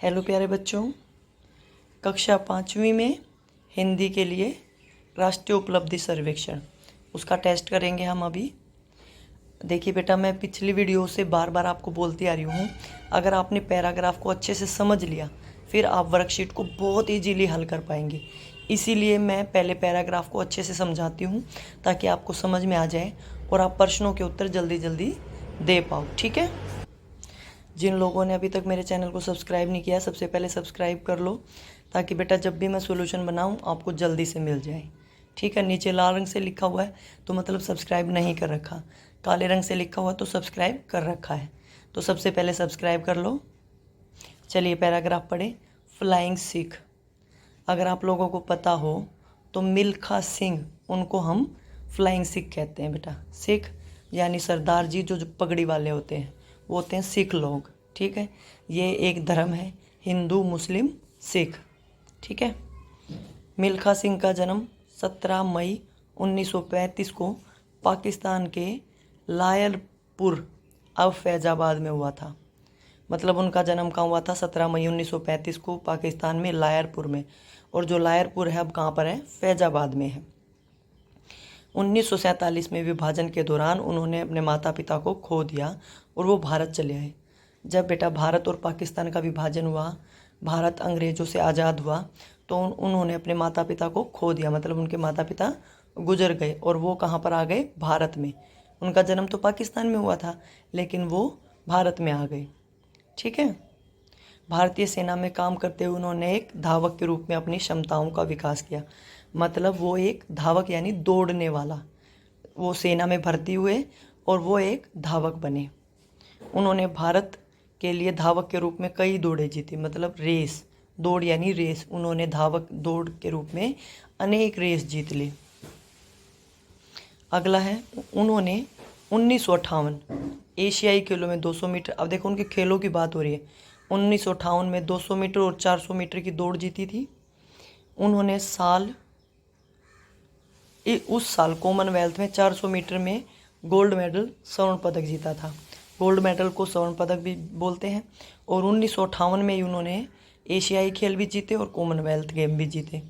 Hello प्यारे बच्चों, कक्षा 5वीं में हिंदी के लिए राष्ट्रीय उपलब्धि सर्वेक्षण उसका टेस्ट करेंगे हम अभी। देखिए बेटा, मैं पिछली वीडियो से बार बार आपको बोलती आ रही हूँ, अगर आपने पैराग्राफ को अच्छे से समझ लिया फिर आप वर्कशीट को बहुत ईजीली हल कर पाएंगे। इसीलिए मैं पहले पैराग्राफ को अच्छे से समझाती हूँ ताकि आपको समझ में आ जाए और आप प्रश्नों के उत्तर जल्दी जल्दी दे पाओ। ठीक है। जिन लोगों ने अभी तक मेरे चैनल को सब्सक्राइब नहीं किया, सबसे पहले सब्सक्राइब कर लो ताकि बेटा जब भी मैं सॉल्यूशन बनाऊं आपको जल्दी से मिल जाए। ठीक है। नीचे लाल रंग से लिखा हुआ है तो मतलब सब्सक्राइब नहीं कर रखा, काले रंग से लिखा हुआ तो सब्सक्राइब कर रखा है। तो सबसे पहले सब्सक्राइब कर लो। चलिए पैराग्राफ पढ़े। फ्लाइंग सिख, अगर आप लोगों को पता हो तो मिल्खा सिंह, उनको हम फ्लाइंग सिख कहते हैं बेटा। सिख यानी सरदार जी जो पगड़ी वाले होते हैं वो होते हैं सिख लोग। ठीक है। ये एक धर्म है, हिंदू मुस्लिम सिख। ठीक है। मिल्खा सिंह का जन्म 17 मई 1935 को पाकिस्तान के लायरपुर अब फैजाबाद में हुआ था। मतलब उनका जन्म कहाँ हुआ था? 17 मई 1935 को पाकिस्तान में लायरपुर में। और जो लायरपुर है अब कहाँ पर है? फैजाबाद में है। 1947 में विभाजन के दौरान उन्होंने अपने माता पिता को खो दिया और वो भारत चले आए। जब बेटा भारत और पाकिस्तान का विभाजन हुआ, भारत अंग्रेज़ों से आज़ाद हुआ, तो उन्होंने अपने माता पिता को खो दिया। मतलब उनके माता पिता गुजर गए और वो कहाँ पर आ गए? भारत में। उनका जन्म तो पाकिस्तान में हुआ था लेकिन वो भारत में आ गए। ठीक है। भारतीय सेना में काम करते हुए उन्होंने एक धावक के रूप में अपनी क्षमताओं का विकास किया। मतलब वो एक धावक यानी दौड़ने वाला, वो सेना में भर्ती हुए और वो एक धावक बने। उन्होंने भारत के लिए धावक के रूप में कई दौड़ें जीती। मतलब रेस, दौड़ यानी रेस, उन्होंने धावक दौड़ के रूप में अनेक रेस जीत ली। अगला है, उन्होंने 1958 एशियाई खेलों में 200 मीटर, अब देखो उनके खेलों की बात हो रही है, 1958 में 200 मीटर और 400 मीटर की दौड़ जीती थी। उन्होंने उस साल कॉमनवेल्थ में 400 मीटर में गोल्ड मेडल, स्वर्ण पदक जीता था। गोल्ड मेडल को स्वर्ण पदक भी बोलते हैं। और 1958 में ही उन्होंने एशियाई खेल भी जीते और कॉमनवेल्थ गेम भी जीते।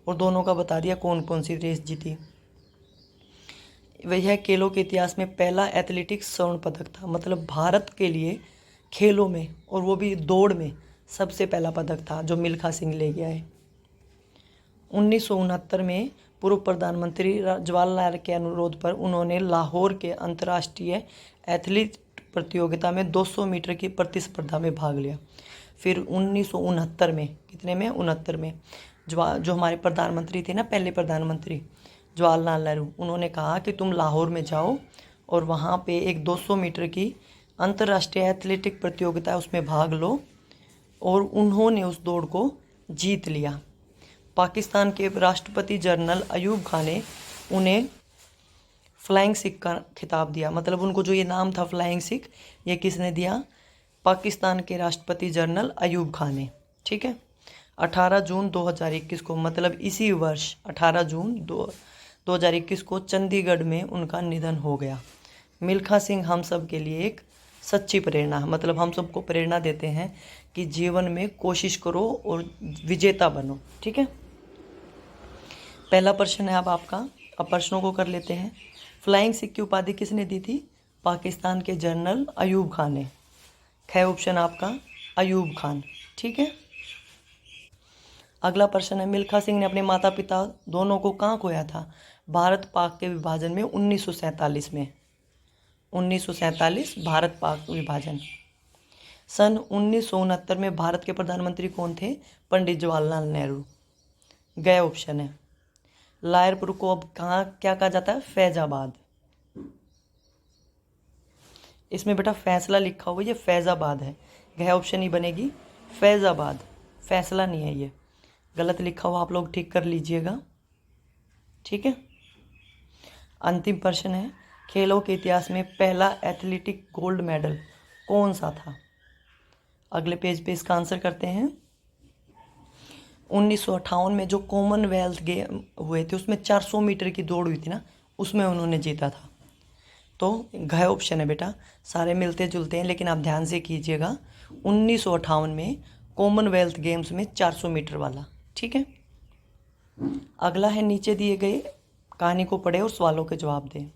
और दोनों का बता दिया कौन कौन सी रेस जीती। वह खेलों के इतिहास में पहला एथलेटिक्स स्वर्ण पदक था। मतलब भारत के लिए खेलों में और वो भी दौड़ में सबसे पहला पदक था जो मिल्खा सिंह ले गया है। 1969 में पूर्व प्रधानमंत्री जवाहरलाल के अनुरोध पर उन्होंने लाहौर के अंतर्राष्ट्रीय एथलीट प्रतियोगिता में 200 मीटर की प्रतिस्पर्धा में भाग लिया। फिर 1969 में, कितने में? 69 में जो हमारे प्रधानमंत्री थे ना, पहले प्रधानमंत्री जवाहरलाल नेहरू, उन्होंने कहा कि तुम लाहौर में जाओ और वहाँ पे एक 200 मीटर की अंतर्राष्ट्रीय एथलेटिक प्रतियोगिता है उसमें भाग लो। और उन्होंने उस दौड़ को जीत लिया। पाकिस्तान के राष्ट्रपति जनरल अयूब खान ने उन्हें फ्लाइंग सिख का खिताब दिया। मतलब उनको जो ये नाम था फ्लाइंग सिख, ये किसने दिया? पाकिस्तान के राष्ट्रपति जनरल अयूब खान ने। ठीक है। 18 जून 2021 को, मतलब इसी वर्ष 18 जून 2021 को चंडीगढ़ में उनका निधन हो गया। मिल्खा सिंह हम सब के लिए एक सच्ची प्रेरणा है। मतलब हम सबको प्रेरणा देते हैं कि जीवन में कोशिश करो और विजेता बनो। ठीक है। पहला प्रश्न है अब आपका। अब प्रश्नों को कर लेते हैं। फ्लाइंग सिख की उपाधि किसने दी थी? पाकिस्तान के जनरल अयूब खान ने। ख ऑप्शन आपका अयूब खान। ठीक है। अगला प्रश्न है, मिल्खा सिंह ने अपने माता पिता दोनों को कहाँ खोया था? भारत पाक के विभाजन में 1947 में। 1947 भारत पाक विभाजन। सन 1969 में भारत के प्रधानमंत्री कौन थे? पंडित जवाहरलाल नेहरू। गए ऑप्शन है। लायरपुर को अब कहाँ क्या कहा जाता है? फैजाबाद। इसमें बेटा फैसला लिखा हुआ, ये फैजाबाद है। गए ऑप्शन ही बनेगी फैजाबाद, फैसला नहीं है, ये गलत लिखा हुआ, आप लोग ठीक कर लीजिएगा। ठीक है। अंतिम प्रश्न है, खेलों के इतिहास में पहला एथलेटिक गोल्ड मेडल कौन सा था? अगले पेज पे इसका आंसर करते हैं। 1958 में जो कॉमनवेल्थ गेम हुए थे उसमें 400 मीटर की दौड़ हुई थी ना, उसमें उन्होंने जीता था। तो घ ऑप्शन है बेटा। सारे मिलते जुलते हैं लेकिन आप ध्यान से कीजिएगा। 1958 में कॉमनवेल्थ गेम्स में 400 मीटर वाला। ठीक है, अगला है नीचे दिए गए कहानी को पढ़े और सवालों के जवाब दें।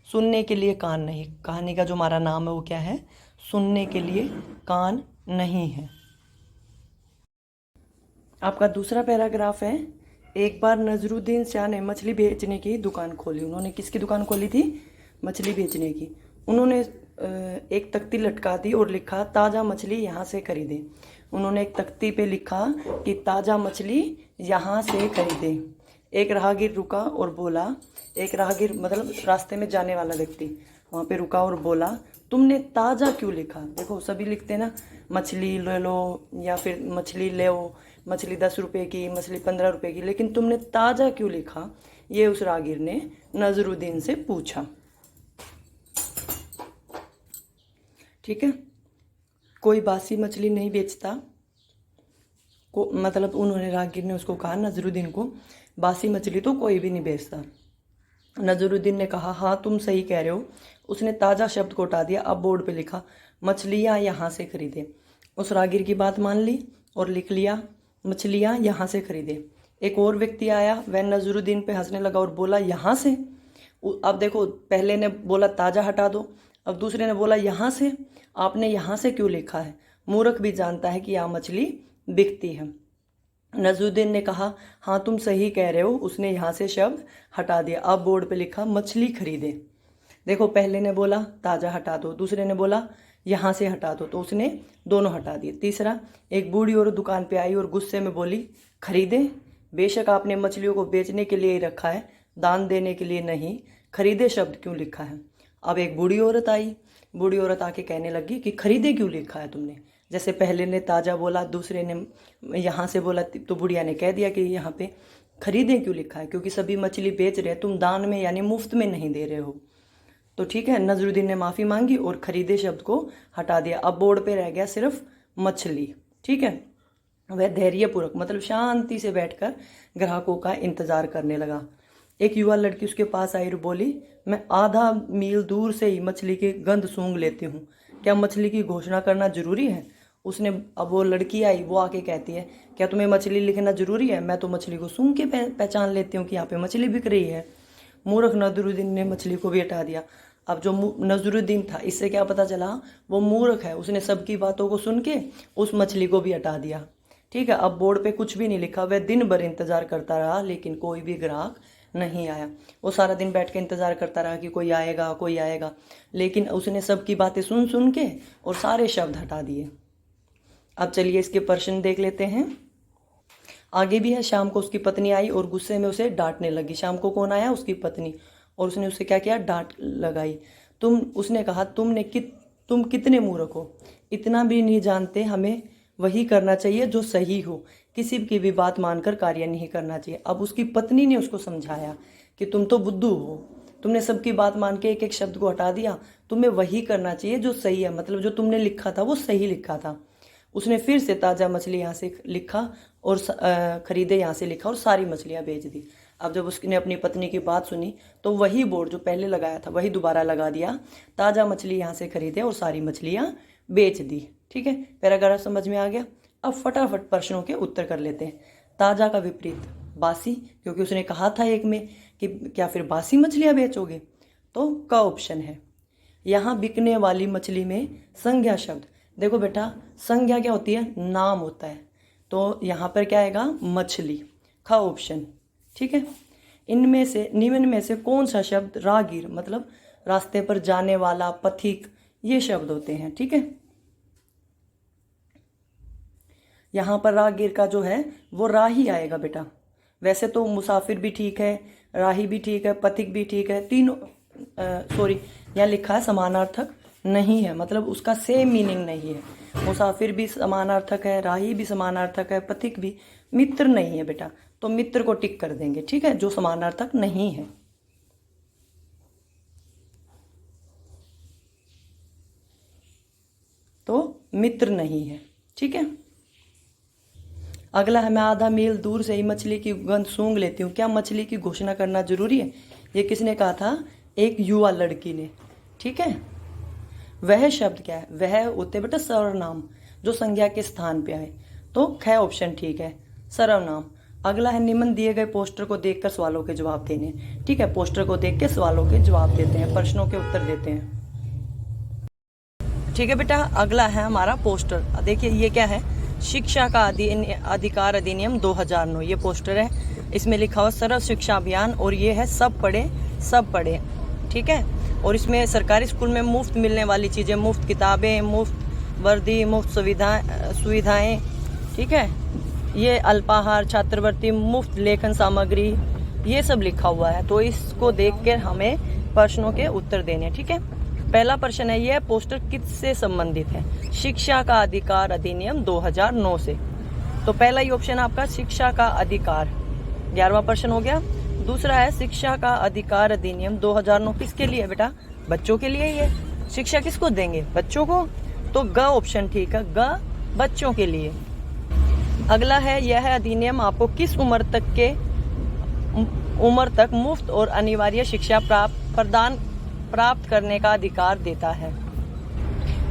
सुनने के लिए कान नहीं, कहानी का जो हमारा नाम है वो क्या है? सुनने के लिए कान नहीं है। आपका दूसरा पैराग्राफ है, एक बार नजरुद्दीन शाह ने मछली बेचने की दुकान खोली। उन्होंने किसकी दुकान खोली थी? मछली बेचने की। उन्होंने एक तख्ती लटका दी और लिखा, ताज़ा मछली यहाँ से खरीदे। उन्होंने एक तख्ती पे लिखा कि ताज़ा मछली यहाँ से खरीदे। एक राहगीर रुका और बोला, एक राहगीर मतलब रास्ते में जाने वाला व्यक्ति वहाँ पे रुका और बोला, तुमने ताज़ा क्यों लिखा? देखो सभी लिखते ना, मछली ले लो या फिर मछली ले ओ, मछली 10 रुपये की, मछली 15 रुपये की, लेकिन तुमने ताज़ा क्यों लिखा? ये उस राहगीर ने नजरुद्दीन से पूछा। ठीक है, कोई बासी मछली नहीं बेचता को, मतलब उन्होंने राहगीर ने उसको कहा नजरुद्दीन को, बासी मछली तो कोई भी नहीं बेचता। नजरुद्दीन ने कहा, हाँ तुम सही कह रहे हो। उसने ताज़ा शब्द को हटा दिया, अब बोर्ड पे लिखा, मछलियाँ यहाँ से खरीदे। उस राहगीर की बात मान ली और लिख लिया, मछलियाँ यहाँ से खरीदे। एक और व्यक्ति आया, वह नजरुद्दीन पे हंसने लगा और बोला, यहाँ से? अब देखो, पहले ने बोला ताज़ा हटा दो, अब दूसरे ने बोला यहाँ से। आपने यहाँ से क्यों लिखा है? मूर्ख भी जानता है कि यहाँ मछली बिकती है। नजरुद्दीन ने कहा, हाँ तुम सही कह रहे हो। उसने यहाँ से शब्द हटा दिया, अब बोर्ड पे लिखा, मछली खरीदे। देखो, पहले ने बोला ताज़ा हटा दो, दूसरे ने बोला यहाँ से हटा दो, तो उसने दोनों हटा दिए। तीसरा, एक बूढ़ी औरत दुकान पे आई और गुस्से में बोली, खरीदे? बेशक आपने मछलियों को बेचने के लिए ही रखा है, दान देने के लिए नहीं। खरीदे शब्द क्यों लिखा है? अब एक बूढ़ी औरत आई, बूढ़ी औरत आके कहने लगी कि खरीदे क्यों लिखा है तुमने? जैसे पहले ने ताज़ा बोला, दूसरे ने यहाँ से बोला, तो बुढ़िया ने कह दिया कि यहाँ पे खरीदे क्यों लिखा है, क्योंकि सभी मछली बेच रहे हैं, तुम दान में यानी मुफ्त में नहीं दे रहे हो। तो ठीक है, नजरुद्दीन ने माफ़ी मांगी और खरीदे शब्द को हटा दिया। अब बोर्ड पे रह गया सिर्फ मछली। ठीक है, वह धैर्यपूर्वक मतलब शांति से बैठकर ग्राहकों का इंतजार करने लगा। एक युवा लड़की उसके पास आई और बोली, मैं आधा मील दूर से ही मछली की गंध सूंघ लेती हूँ, क्या मछली की घोषणा करना जरूरी है? उसने, अब वो लड़की आई, वो आके कहती है, क्या तुम्हें मछली लिखना जरूरी है? मैं तो मछली को सूंघ के पहचान लेती हूँ कि यहाँ पे मछली बिक रही है। मूर्ख नजरुद्दीन ने मछली को भी हटा दिया। अब जो नजरुद्दीन था, इससे क्या पता चला वो मूर्ख है, उसने सबकी बातों को सुन के उस मछली को भी हटा दिया। ठीक है, अब बोर्ड पे कुछ भी नहीं लिखा। वह दिन भर इंतजार करता रहा, लेकिन कोई भी ग्राहक नहीं आया। वो सारा दिन बैठ के इंतजार करता रहा कि कोई आएगा कोई आएगा, लेकिन उसने सबकी बातें सुन सुन के और सारे शब्द हटा दिए। अब चलिए इसके प्रश्न देख लेते हैं। आगे भी है, शाम को उसकी पत्नी आई और गुस्से में उसे डांटने लगी। शाम को कौन आया? उसकी पत्नी, और उसने उसे क्या किया? डांट लगाई। उसने कहा, तुम कितने मूर्ख हो, इतना भी नहीं जानते, हमें वही करना चाहिए जो सही हो, किसी की भी बात मानकर कार्य नहीं करना चाहिए। अब उसकी पत्नी ने उसको समझाया कि तुम तो बुद्धू हो, तुमने सबकी बात मान के एक एक शब्द को हटा दिया, तुम्हें वही करना चाहिए जो सही है, मतलब जो तुमने लिखा था वो सही लिखा था। उसने फिर से ताज़ा मछली यहाँ से लिखा और खरीदे यहाँ से लिखा और सारी मछलियाँ बेच दी। अब जब उसने अपनी पत्नी की बात सुनी तो वही बोर्ड जो पहले लगाया था वही दोबारा लगा दिया, ताज़ा मछली यहाँ से खरीदे और सारी मछलियाँ बेच दी। ठीक है, पैराग्राफ समझ में आ गया। अब फटाफट प्रश्नों के उत्तर कर लेते हैं। ताज़ा का विपरीत बासी, क्योंकि उसने कहा था एक में कि क्या फिर बासी मछलियाँ बेचोगे, तो का ऑप्शन है। यहाँ बिकने वाली मछली में संज्ञा शब्द, देखो बेटा संज्ञा क्या होती है? नाम होता है, तो यहाँ पर क्या आएगा? मछली, खा ऑप्शन। ठीक है, इनमें से निम्न में से कौन सा शब्द राहगीर मतलब रास्ते पर जाने वाला, पथिक, ये शब्द होते हैं। ठीक है, यहाँ पर राहगीर का जो है वो राही आएगा बेटा। वैसे तो मुसाफिर भी ठीक है, राही भी ठीक है, पथिक भी ठीक है, तीनों सॉरी यहाँ लिखा है समानार्थक नहीं है, मतलब उसका सेम मीनिंग नहीं है। मुसाफिर भी समानार्थक है, राही भी समानार्थक है, पथिक भी, मित्र नहीं है बेटा, तो मित्र को टिक कर देंगे। ठीक है, जो समानार्थक नहीं है। तो मित्र नहीं है। ठीक है, अगला है, मैं आधा मील दूर से ही मछली की गंध सूंघ लेती हूँ, क्या मछली की घोषणा करना जरूरी है? ये किसने कहा था? एक युवा लड़की ने। ठीक है, वह शब्द क्या है? वह होते बेटा सर्वनाम, जो संज्ञा के स्थान पे आए। तो ख ऑप्शन ठीक है, सर्वनाम। अगला है निम्न दिए गए पोस्टर को देखकर सवालों के जवाब देने। ठीक है, पोस्टर को देख के सवालों के जवाब देते हैं, प्रश्नों के उत्तर देते हैं। ठीक है बेटा, अगला है हमारा पोस्टर। देखिए ये क्या है, शिक्षा का अधिकार अधिनियम 2009, ये पोस्टर है। इसमें लिखा हुआ सर्व शिक्षा अभियान, और ये है सब पढ़े सब पढ़े। ठीक है, और इसमें सरकारी स्कूल में मुफ्त मिलने वाली चीज़ें, मुफ्त किताबें, मुफ्त वर्दी, मुफ्त सुविधाएं। ठीक है, ये अल्पाहार, छात्रवृत्ति, मुफ्त लेखन सामग्री, ये सब लिखा हुआ है। तो इसको देख कर हमें प्रश्नों के उत्तर देने। ठीक है, पहला प्रश्न है, यह पोस्टर किससे संबंधित है? शिक्षा का अधिकार अधिनियम 2009 से। तो पहला ही ऑप्शन आपका शिक्षा का अधिकार, 11वां प्रश्न हो गया। दूसरा है शिक्षा का अधिकार अधिनियम 2009 किसके लिए बेटा? बच्चों के लिए ही है। शिक्षा किसको देंगे? बच्चों को। तो ग ऑप्शन ठीक है, ग बच्चों के लिए। अगला है, यह अधिनियम आपको किस उम्र तक मुफ्त और अनिवार्य शिक्षा प्राप्त करने का अधिकार देता है?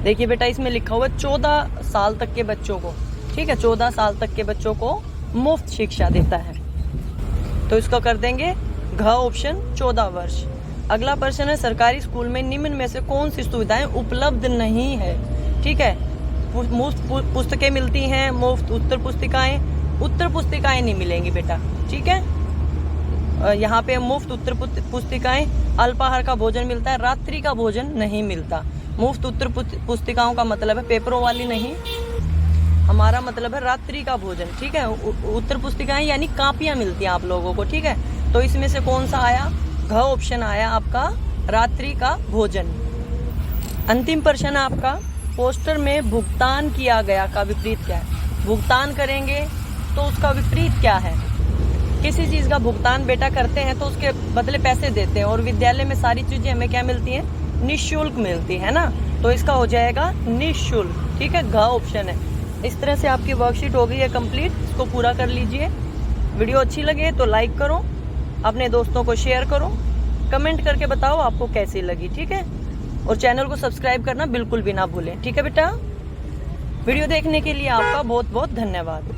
देखिए बेटा, इसमें लिखा हुआ 14 साल तक के बच्चों को। ठीक है, 14 साल तक के बच्चों को मुफ्त शिक्षा देता है। तो इसको कर देंगे घ ऑप्शन 14 वर्ष। अगला प्रश्न है, सरकारी स्कूल में निम्न में से कौन सी सुविधाएं उपलब्ध नहीं है? ठीक है, मुफ्त पुस्तकें मिलती हैं, मुफ्त उत्तर पुस्तिकाएं नहीं मिलेंगी बेटा। ठीक है, यहाँ पे मुफ्त उत्तर पुस्तिकाएं, अल्पाहार का भोजन मिलता है, रात्रि का भोजन नहीं मिलता। मुफ्त उत्तर पुस्तिकाओं का मतलब है पेपरों वाली नहीं, हमारा मतलब है रात्रि का भोजन। ठीक है, उत्तर पुस्तिकाएं यानी कापियां मिलती हैं आप लोगों को। ठीक है, तो इसमें से कौन सा आया? घ ऑप्शन आया आपका, रात्रि का भोजन। अंतिम प्रश्न है आपका, पोस्टर में भुगतान किया गया का विपरीत क्या है? भुगतान करेंगे तो उसका विपरीत क्या है? किसी चीज का भुगतान बेटा करते हैं तो उसके बदले पैसे देते हैं, और विद्यालय में सारी चीजें हमें क्या मिलती हैं? निःशुल्क मिलती है ना। तो इसका हो जाएगा निःशुल्क। ठीक है, घ ऑप्शन है। इस तरह से आपकी वर्कशीट हो गई है कंप्लीट, इसको पूरा कर लीजिए। वीडियो अच्छी लगे तो लाइक करो, अपने दोस्तों को शेयर करो, कमेंट करके बताओ आपको कैसी लगी। ठीक है, और चैनल को सब्सक्राइब करना बिल्कुल भी ना भूलें। ठीक है बेटा, वीडियो देखने के लिए आपका बहुत बहुत धन्यवाद।